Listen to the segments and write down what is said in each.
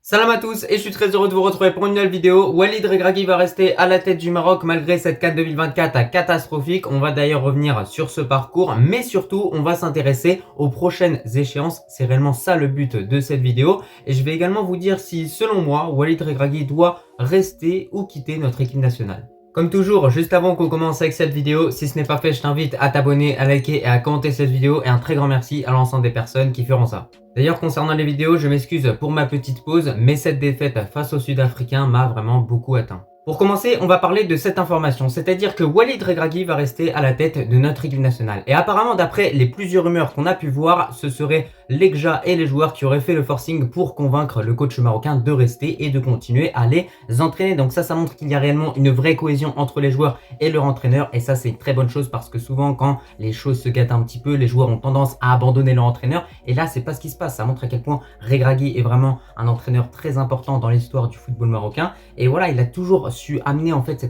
Salam à tous et je suis très heureux de vous retrouver pour une nouvelle vidéo. Walid Regragui va rester à la tête du Maroc malgré cette CAN 2024 catastrophique. On va d'ailleurs revenir sur ce parcours, mais surtout on va s'intéresser aux prochaines échéances. C'est réellement ça le but de cette vidéo. Et je vais également vous dire si, selon moi, Walid Regragui doit rester ou quitter notre équipe nationale. Comme toujours, juste avant qu'on commence avec cette vidéo, si ce n'est pas fait, je t'invite à t'abonner, à liker et à commenter cette vidéo et un très grand merci à l'ensemble des personnes qui feront ça. D'ailleurs, concernant les vidéos, je m'excuse pour ma petite pause, mais cette défaite face aux Sud-Africains m'a vraiment beaucoup atteint. Pour commencer, on va parler de cette information, c'est-à-dire que Walid Regragui va rester à la tête de notre équipe nationale. Et apparemment, d'après les plusieurs rumeurs qu'on a pu voir, ce seraient l'Egja et les joueurs qui auraient fait le forcing pour convaincre le coach marocain de rester et de continuer à les entraîner. Donc ça montre qu'il y a réellement une vraie cohésion entre les joueurs et leur entraîneur. Et ça, c'est une très bonne chose parce que souvent, quand les choses se gâtent un petit peu, les joueurs ont tendance à abandonner leur entraîneur. Et là, c'est pas ce qui se passe. Ça montre à quel point Regragui est vraiment un entraîneur très important dans l'histoire du football marocain. Et voilà, il a toujours su amener en fait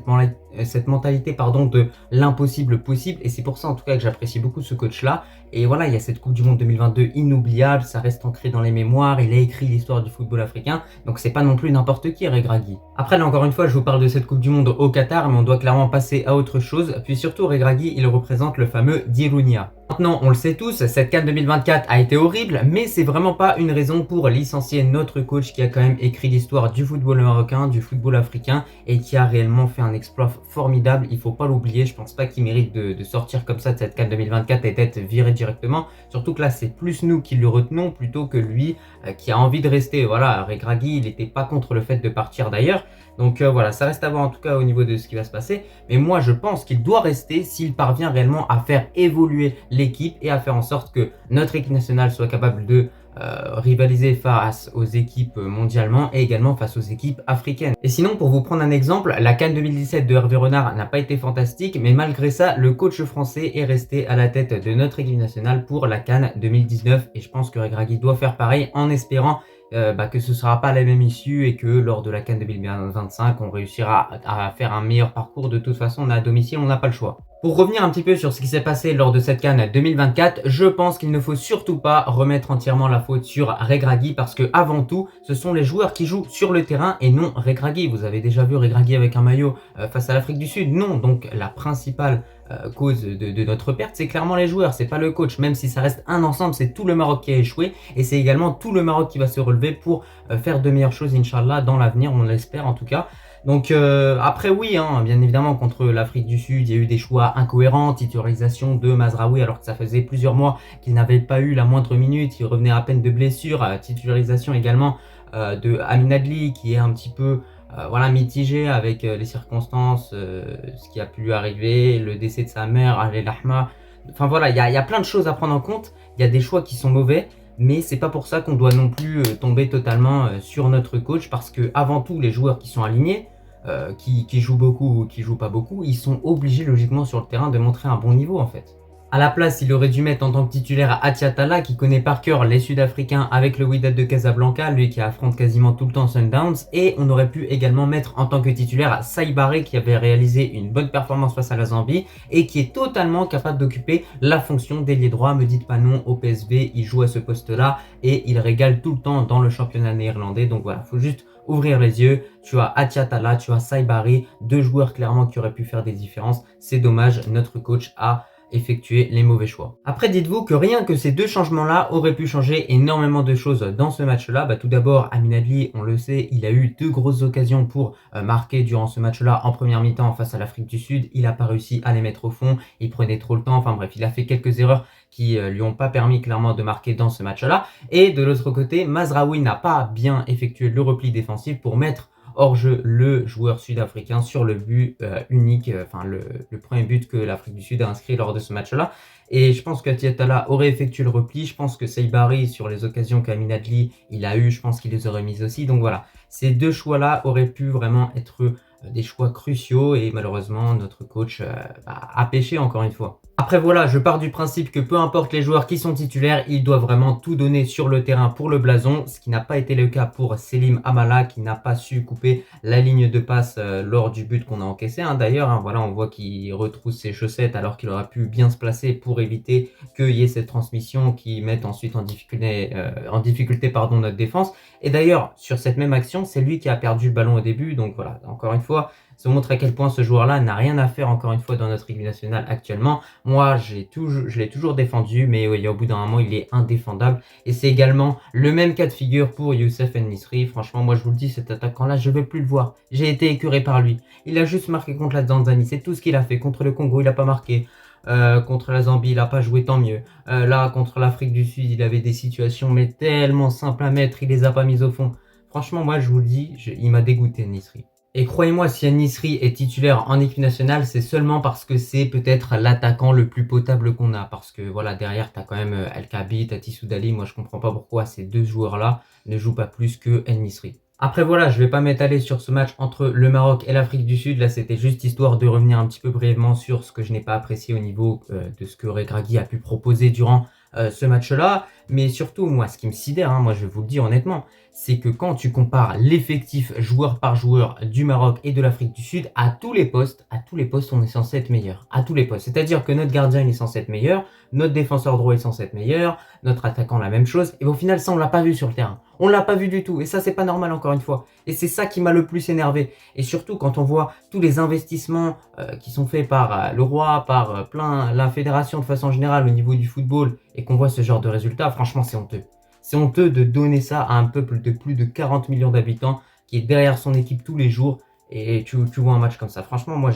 cette mentalité de l'impossible possible. Et c'est pour ça en tout cas que j'apprécie beaucoup ce coach-là. Et voilà, il y a cette Coupe du Monde 2022 inoubliable, ça reste ancré dans les mémoires, il a écrit l'histoire du football africain, donc c'est pas non plus n'importe qui Regragui. Après là encore une fois, je vous parle de cette Coupe du Monde au Qatar, mais on doit clairement passer à autre chose, puis surtout Regragui, il représente le fameux Dirounia. Maintenant, on le sait tous, cette CAN 2024 a été horrible, mais c'est vraiment pas une raison pour licencier notre coach qui a quand même écrit l'histoire du football marocain, du football africain et qui a réellement fait un exploit formidable. Il faut pas l'oublier, je pense pas qu'il mérite de sortir comme ça de cette CAN 2024 et d'être viré directement. Surtout que là, c'est plus nous qui le retenons plutôt que lui qui a envie de rester. Voilà, Regragui, il n'était pas contre le fait de partir d'ailleurs. Donc voilà, ça reste à voir en tout cas au niveau de ce qui va se passer. Mais moi, je pense qu'il doit rester s'il parvient réellement à faire évoluer l'équipe et à faire en sorte que notre équipe nationale soit capable de rivaliser face aux équipes mondialement et également face aux équipes africaines. Et sinon, pour vous prendre un exemple, la CAN 2017 de Hervé Renard n'a pas été fantastique, mais malgré ça, le coach français est resté à la tête de notre équipe nationale pour la CAN 2019 et je pense que Regragui doit faire pareil en espérant que ce ne sera pas la même issue et que lors de la CAN 2025, on réussira à faire un meilleur parcours. De toute façon, on est à domicile, on n'a pas le choix. Pour revenir un petit peu sur ce qui s'est passé lors de cette CAN 2024, je pense qu'il ne faut surtout pas remettre entièrement la faute sur Regragui parce que avant tout, ce sont les joueurs qui jouent sur le terrain et non Regragui. Vous avez déjà vu Regragui avec un maillot face à l'Afrique du Sud? Non, donc la principale cause de notre perte, c'est clairement les joueurs, c'est pas le coach. Même si ça reste un ensemble, c'est tout le Maroc qui a échoué et c'est également tout le Maroc qui va se relever pour faire de meilleures choses, Inch'Allah, dans l'avenir, on l'espère en tout cas. Donc après oui, bien évidemment contre l'Afrique du Sud, il y a eu des choix incohérents, titularisation de Mazraoui alors que ça faisait plusieurs mois qu'il n'avait pas eu la moindre minute, il revenait à peine de blessure, titularisation également de Amin Adli qui est un petit peu mitigé avec les circonstances, ce qui a pu lui arriver, le décès de sa mère, Ali Lahma. Enfin voilà, il y a plein de choses à prendre en compte, il y a des choix qui sont mauvais. Mais c'est pas pour ça qu'on doit non plus tomber totalement sur notre coach parce que avant tout les joueurs qui sont alignés, qui jouent beaucoup ou qui jouent pas beaucoup, ils sont obligés logiquement sur le terrain de montrer un bon niveau en fait. À la place, il aurait dû mettre en tant que titulaire Atiatala qui connaît par cœur les Sud-Africains avec le Wydad de Casablanca, lui qui affronte quasiment tout le temps Sundowns, et on aurait pu également mettre en tant que titulaire Saïbaré qui avait réalisé une bonne performance face à la Zambie et qui est totalement capable d'occuper la fonction d'ailier droit. Me dites pas non, au PSV, il joue à ce poste-là et il régale tout le temps dans le championnat néerlandais. Donc voilà, faut juste ouvrir les yeux. Tu as Atiatala, tu as Saïbaré, deux joueurs clairement qui auraient pu faire des différences. C'est dommage, notre coach a effectuer les mauvais choix. Après, dites-vous que rien que ces deux changements-là auraient pu changer énormément de choses dans ce match-là. Tout d'abord, Amin Adli, on le sait, il a eu deux grosses occasions pour marquer durant ce match-là en première mi-temps face à l'Afrique du Sud. Il n'a pas réussi à les mettre au fond, il prenait trop le temps. Enfin bref, il a fait quelques erreurs qui lui ont pas permis clairement de marquer dans ce match-là. Et de l'autre côté, Mazraoui n'a pas bien effectué le repli défensif pour mettre hors jeu le joueur sud-africain sur le but unique, le premier but que l'Afrique du Sud a inscrit lors de ce match-là. Et je pense que Atiatala aurait effectué le repli. Je pense que Saïbari, sur les occasions qu'Amin Adli il a eu, je pense qu'il les aurait mises aussi. Donc voilà, ces deux choix-là auraient pu vraiment être des choix cruciaux et malheureusement notre coach a pêché encore une fois. Après voilà, je pars du principe que peu importe les joueurs qui sont titulaires, ils doivent vraiment tout donner sur le terrain pour le blason, ce qui n'a pas été le cas pour Selim Amala qui n'a pas su couper la ligne de passe lors du but qu'on a encaissé. D'ailleurs, voilà, on voit qu'il retrousse ses chaussettes alors qu'il aurait pu bien se placer pour éviter qu'il y ait cette transmission qui mette ensuite en difficulté pardon, notre défense. Et d'ailleurs, sur cette même action, c'est lui qui a perdu le ballon au début. Donc voilà, encore une fois, ça montre à quel point ce joueur-là n'a rien à faire encore une fois dans notre équipe nationale actuellement. Moi, je l'ai toujours défendu, mais oui, au bout d'un moment, il est indéfendable. Et c'est également le même cas de figure pour Youssef En-Nesyri. Franchement, moi, je vous le dis, cet attaquant-là, je ne veux plus le voir. J'ai été écœuré par lui. Il a juste marqué contre la Tanzanie, c'est tout ce qu'il a fait. Contre le Congo, il n'a pas marqué. Contre la Zambie, il n'a pas joué, tant mieux. Là, contre l'Afrique du Sud, il avait des situations mais tellement simples à mettre, il les a pas mises au fond. Franchement, moi, je vous le dis, il m'a dégoûté, En-Nesyri. Et croyez-moi, si En-Nesyri est titulaire en équipe nationale, c'est seulement parce que c'est peut-être l'attaquant le plus potable qu'on a. Parce que voilà, derrière, t'as quand même El Kaabi, Tati Soudali. Moi, je comprends pas pourquoi ces deux joueurs-là ne jouent pas plus que En-Nesyri. Après voilà, je vais pas m'étaler sur ce match entre le Maroc et l'Afrique du Sud. Là, c'était juste histoire de revenir un petit peu brièvement sur ce que je n'ai pas apprécié au niveau de ce que Regragui a pu proposer durant ce match-là. Mais surtout, moi, ce qui me sidère, moi je vais vous le dire honnêtement, c'est que quand tu compares l'effectif joueur par joueur du Maroc et de l'Afrique du Sud, à tous les postes, on est censé être meilleur. À tous les postes. C'est-à-dire que notre gardien il est censé être meilleur, notre défenseur droit est censé être meilleur, notre attaquant la même chose. Et au final, ça, on l'a pas vu sur le terrain. On l'a pas vu du tout. Et ça, c'est pas normal encore une fois. Et c'est ça qui m'a le plus énervé. Et surtout, quand on voit tous les investissements qui sont faits par le roi, par la fédération de façon générale au niveau du football, et qu'on voit ce genre de résultats, franchement, c'est honteux. C'est honteux de donner ça à un peuple de plus de 40 millions d'habitants qui est derrière son équipe tous les jours et tu vois un match comme ça. Franchement, moi,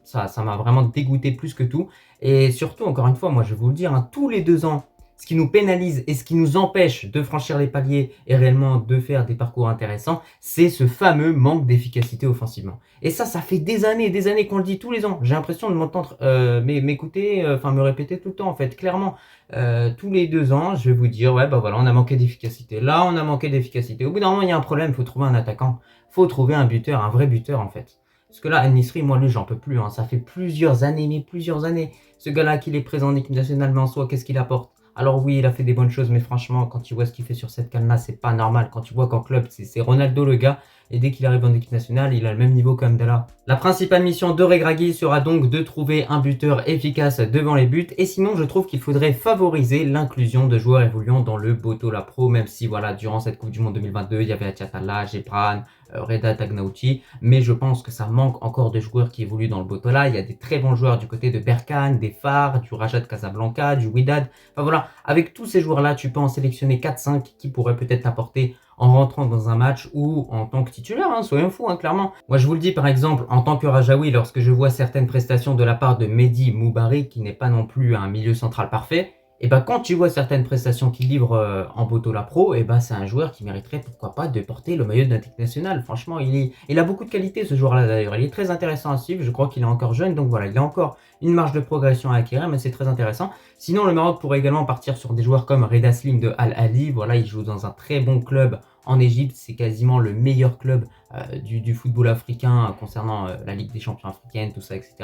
ça m'a vraiment dégoûté plus que tout. Et surtout, encore une fois, moi, je vais vous le dire, tous les 2 ans, ce qui nous pénalise et ce qui nous empêche de franchir les paliers et réellement de faire des parcours intéressants, c'est ce fameux manque d'efficacité offensivement. Et ça fait des années qu'on le dit tous les ans. J'ai l'impression de m'entendre m'écouter, me répéter tout le temps en fait, clairement. Tous les 2 ans, je vais vous dire, ouais, bah voilà, on a manqué d'efficacité. Là, on a manqué d'efficacité. Au bout d'un moment, il y a un problème, il faut trouver un attaquant. Il faut trouver un buteur, un vrai buteur en fait. Parce que là, En-Nesyri, moi, lui, j'en peux plus. Ça fait plusieurs années, ce gars-là qu'il est présent en équipe nationale, mais en soi, qu'est-ce qu'il apporte? Alors oui, il a fait des bonnes choses, mais franchement, quand tu vois ce qu'il fait sur cette canne-là, c'est pas normal. Quand tu vois qu'en club, c'est Ronaldo le gars, et dès qu'il arrive en équipe nationale, il a le même niveau qu'Amdallah. La principale mission de Regragui sera donc de trouver un buteur efficace devant les buts, et sinon, je trouve qu'il faudrait favoriser l'inclusion de joueurs évoluant dans le Botola Pro, même si voilà, durant cette Coupe du Monde 2022, il y avait Atiatala, Gepran, Reda Tagnaouti, mais je pense que ça manque encore de joueurs qui évoluent dans le Botola. Il y a des très bons joueurs du côté de Berkane, des Phares, du Raja de Casablanca, du Wydad. Enfin voilà, avec tous ces joueurs-là, tu peux en sélectionner 4-5 qui pourraient peut-être t'apporter en rentrant dans un match ou en tant que titulaire, soyons fous, clairement. Moi, je vous le dis, par exemple, en tant que Rajaoui, lorsque je vois certaines prestations de la part de Mehdi Moubarik, qui n'est pas non plus un milieu central parfait, et quand tu vois certaines prestations qu'il livre en Botola Pro, c'est un joueur qui mériterait, pourquoi pas, de porter le maillot de notre équipe nationale. Franchement, il a beaucoup de qualité, ce joueur-là, d'ailleurs. Il est très intéressant à suivre. Je crois qu'il est encore jeune, donc voilà, il a encore une marge de progression à acquérir, mais c'est très intéressant. Sinon, le Maroc pourrait également partir sur des joueurs comme Reda Slim de Al Ahly. Voilà, il joue dans un très bon club en Égypte. C'est quasiment le meilleur club du football africain concernant la Ligue des champions africaine, tout ça, etc.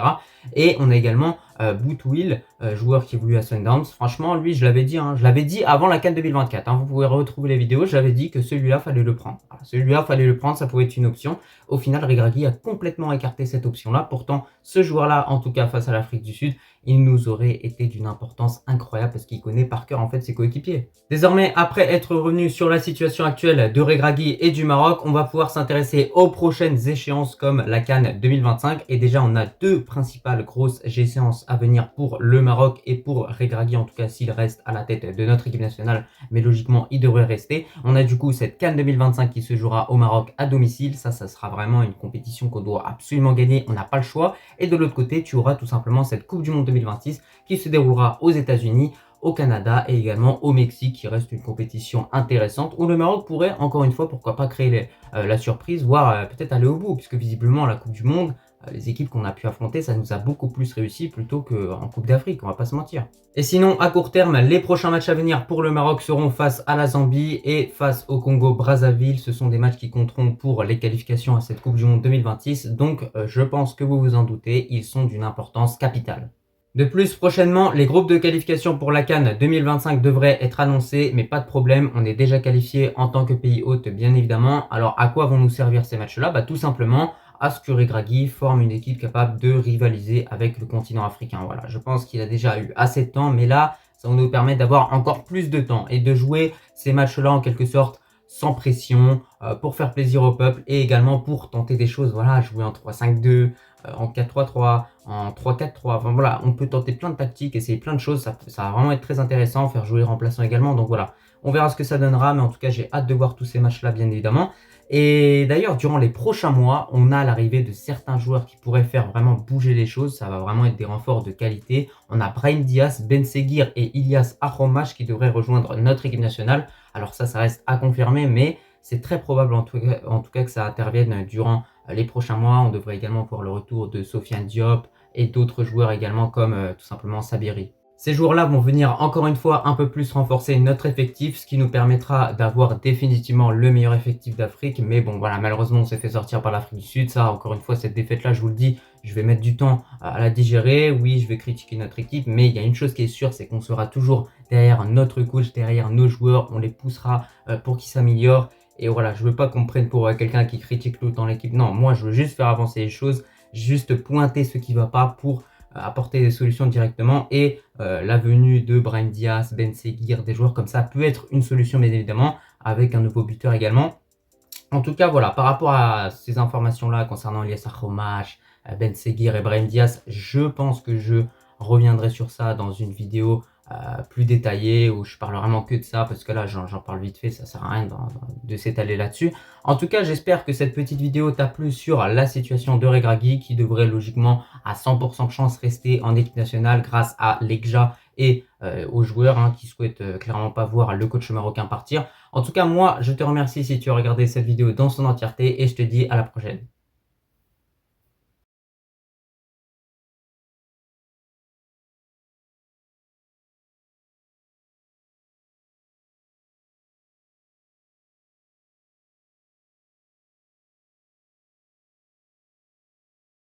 Et on a également Boutouil, joueur qui évolue à Sundowns. Franchement, lui, je l'avais dit avant la CAN 2024. Vous pouvez retrouver les vidéos. J'avais dit que celui-là, fallait le prendre. Voilà, celui-là, fallait le prendre. Ça pouvait être une option. Au final, Regragui a complètement écarté cette option-là. Pourtant, ce joueur-là, en tout cas face à l'Afrique du Sud, il nous aurait été d'une importance incroyable parce qu'il connaît par cœur en fait ses coéquipiers. Désormais, après être revenu sur la situation actuelle de Regragui et du Maroc, on va pouvoir s'intéresser aux prochaines échéances comme la CAN 2025. Et déjà, on a 2 principales grosses échéances à venir pour le Maroc et pour Regragui, en tout cas s'il reste à la tête de notre équipe nationale, mais logiquement il devrait rester. On a du coup cette CAN 2025 qui se jouera au Maroc à domicile. Ça sera vraiment une compétition qu'on doit absolument gagner, on n'a pas le choix. Et de l'autre côté, tu auras tout simplement cette Coupe du Monde 2026 qui se déroulera aux États-Unis, au Canada et également au Mexique, qui reste une compétition intéressante où le Maroc pourrait encore une fois, pourquoi pas, créer la surprise, voire peut-être aller au bout, puisque visiblement la Coupe du Monde, les équipes qu'on a pu affronter, ça nous a beaucoup plus réussi plutôt qu'en Coupe d'Afrique, on va pas se mentir. Et sinon, à court terme, les prochains matchs à venir pour le Maroc seront face à la Zambie et face au Congo-Brazzaville. Ce sont des matchs qui compteront pour les qualifications à cette Coupe du Monde 2026. Donc, je pense que vous vous en doutez, ils sont d'une importance capitale. De plus, prochainement, les groupes de qualification pour la CAN 2025 devraient être annoncés, mais pas de problème, on est déjà qualifié en tant que pays hôte, bien évidemment. Alors, à quoi vont nous servir ces matchs-là? Tout simplement à ce que Regragui forme une équipe capable de rivaliser avec le continent africain. Voilà, je pense qu'il a déjà eu assez de temps, mais là, ça va nous permettre d'avoir encore plus de temps et de jouer ces matchs-là en quelque sorte sans pression, pour faire plaisir au peuple et également pour tenter des choses. Voilà, jouer en 3-5-2, en 4-3-3, en 3-4-3. Enfin voilà, on peut tenter plein de tactiques, essayer plein de choses. Ça va vraiment être très intéressant, faire jouer les remplaçants également. Donc voilà, on verra ce que ça donnera, mais en tout cas, j'ai hâte de voir tous ces matchs-là, bien évidemment. Et d'ailleurs, durant les prochains mois, on a l'arrivée de certains joueurs qui pourraient faire vraiment bouger les choses. Ça va vraiment être des renforts de qualité. On a Brahim Diaz, Ben Seguir et Ilyas Akromash qui devraient rejoindre notre équipe nationale. Alors ça reste à confirmer, mais c'est très probable en tout cas que ça intervienne durant les prochains mois. On devrait également voir le retour de Sofiane Diop et d'autres joueurs également comme tout simplement Sabiri. Ces joueurs-là vont venir encore une fois un peu plus renforcer notre effectif, ce qui nous permettra d'avoir définitivement le meilleur effectif d'Afrique. Mais bon, voilà, malheureusement, on s'est fait sortir par l'Afrique du Sud. Ça, encore une fois, cette défaite-là, je vous le dis, je vais mettre du temps à la digérer. Oui, je vais critiquer notre équipe, mais il y a une chose qui est sûre, c'est qu'on sera toujours derrière notre coach, derrière nos joueurs. On les poussera pour qu'ils s'améliorent. Et voilà, je veux pas qu'on me prenne pour quelqu'un qui critique tout le temps l'équipe. Non, moi, je veux juste faire avancer les choses, juste pointer ce qui va pas pour apporter des solutions directement et la venue de Brahim Diaz, Ben Seguir, des joueurs comme ça peut être une solution bien évidemment avec un nouveau buteur également. En tout cas voilà, par rapport à ces informations là concernant Ilyas Akromash, Ben Seguir et Brahim Diaz, je pense que je reviendrai sur ça dans une vidéo plus détaillée où je parle vraiment que de ça parce que là j'en parle vite fait, ça sert à rien de s'étaler là-dessus. En tout cas j'espère que cette petite vidéo t'a plu sur la situation de Regragui qui devrait logiquement à 100% de chance rester en équipe nationale grâce à l'EGJA et aux joueurs qui souhaitent clairement pas voir le coach marocain partir. En tout cas moi je te remercie si tu as regardé cette vidéo dans son entièreté et je te dis à la prochaine.